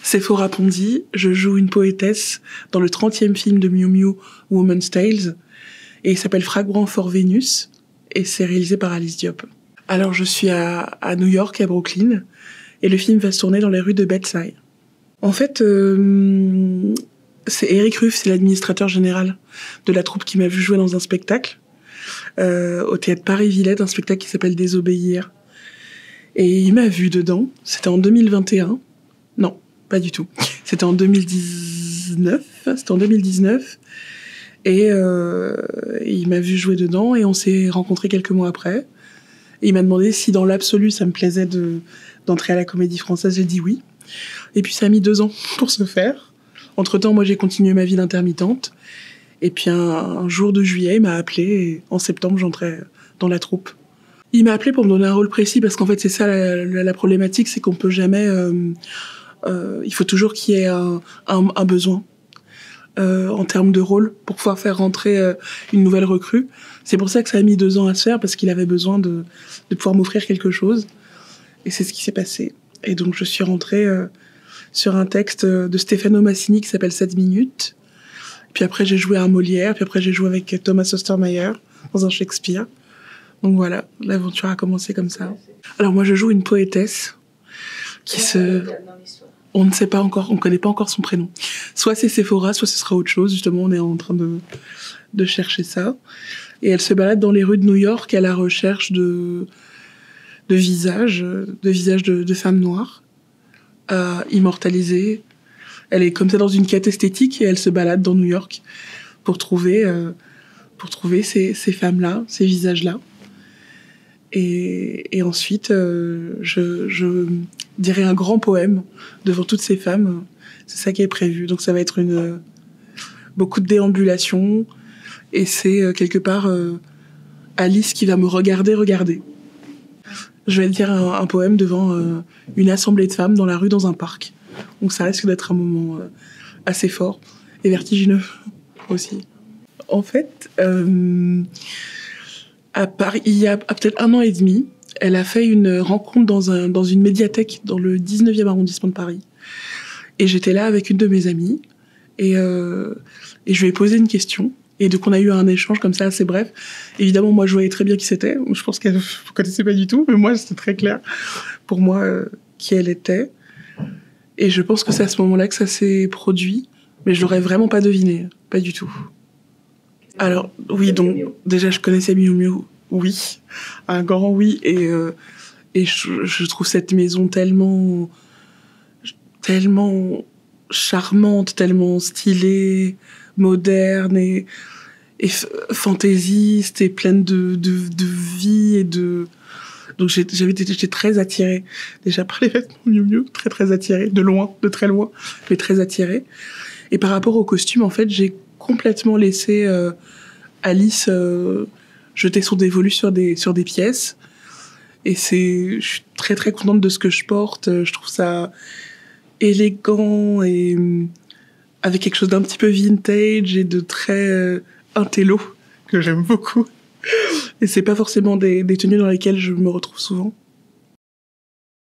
Sephora Pondy, je joue une poétesse dans le 30e film de Miu Miu, Woman's Tales, et il s'appelle Fragment for Venus, et c'est réalisé par Alice Diop. Alors je suis à New York, à Brooklyn, et le film va se tourner dans les rues de Bed-Stuy. En fait, c'est Eric Ruff, c'est l'administrateur général de la troupe qui m'a vu jouer dans un spectacle, au théâtre Paris-Villette, un spectacle qui s'appelle Désobéir. Et il m'a vu dedans, c'était en 2021. Non, pas du tout. C'était en 2019. Et il m'a vu jouer dedans et on s'est rencontrés quelques mois après. Et il m'a demandé si dans l'absolu ça me plaisait d'entrer à la Comédie Française. J'ai dit oui. Et puis ça a mis 2 ans pour se faire. Entre-temps, moi j'ai continué ma vie d'intermittente. Et puis un jour de juillet, il m'a appelé et en septembre j'entrais dans la troupe. Il m'a appelé pour me donner un rôle précis parce qu'en fait c'est ça la problématique, c'est qu'on peut jamais... il faut toujours qu'il y ait un besoin en termes de rôle pour pouvoir faire rentrer une nouvelle recrue. C'est pour ça que ça a mis 2 ans à se faire, parce qu'il avait besoin de pouvoir m'offrir quelque chose. Et c'est ce qui s'est passé. Et donc je suis rentrée sur un texte de Stefano Massini qui s'appelle 7 minutes. Puis après j'ai joué à un Molière, puis après j'ai joué avec Thomas Ostermeyer dans un Shakespeare. Donc voilà, l'aventure a commencé comme ça. Alors moi je joue une poétesse qui on ne sait pas encore, on ne connaît pas encore son prénom. Soit c'est Sephora, soit ce sera autre chose. Justement, on est en train de chercher ça. Et elle se balade dans les rues de New York à la recherche de visages de femmes noires à immortaliser. Elle est comme ça dans une quête esthétique et elle se balade dans New York pour trouver ces femmes-là, ces visages-là. Et ensuite, je dirai un grand poème devant toutes ces femmes. C'est ça qui est prévu. Donc ça va être beaucoup de déambulation. Et c'est quelque part Alice qui va me regarder. Je vais dire un poème devant une assemblée de femmes dans la rue, dans un parc. Donc ça risque d'être un moment assez fort et vertigineux aussi. En fait... à Paris, il y a peut-être 1 an et demi, elle a fait une rencontre dans une médiathèque dans le 19e arrondissement de Paris. Et j'étais là avec une de mes amies et je lui ai posé une question. Et donc on a eu un échange comme ça assez bref. Évidemment, moi je voyais très bien qui c'était. Je pense qu'elle ne connaissait pas du tout, mais moi c'était très clair pour moi qui elle était. Et je pense que c'est à ce moment-là que ça s'est produit, mais je l'aurais vraiment pas deviné, pas du tout. Alors, oui, donc, déjà, je connaissais Miu Miu, oui, un grand oui, et je trouve cette maison tellement charmante, tellement stylée, moderne et fantaisiste et pleine de vie et de... Donc, j'étais très attirée, déjà par les vêtements Miu Miu, très, très attirée, de très loin, mais très attirée. Et par rapport au costume, en fait, j'ai complètement laissé Alice jeter son dévolu sur des pièces. Et je suis très très contente de ce que je porte. Je trouve ça élégant et avec quelque chose d'un petit peu vintage et de très intello que j'aime beaucoup. Et c'est pas forcément des tenues dans lesquelles je me retrouve souvent.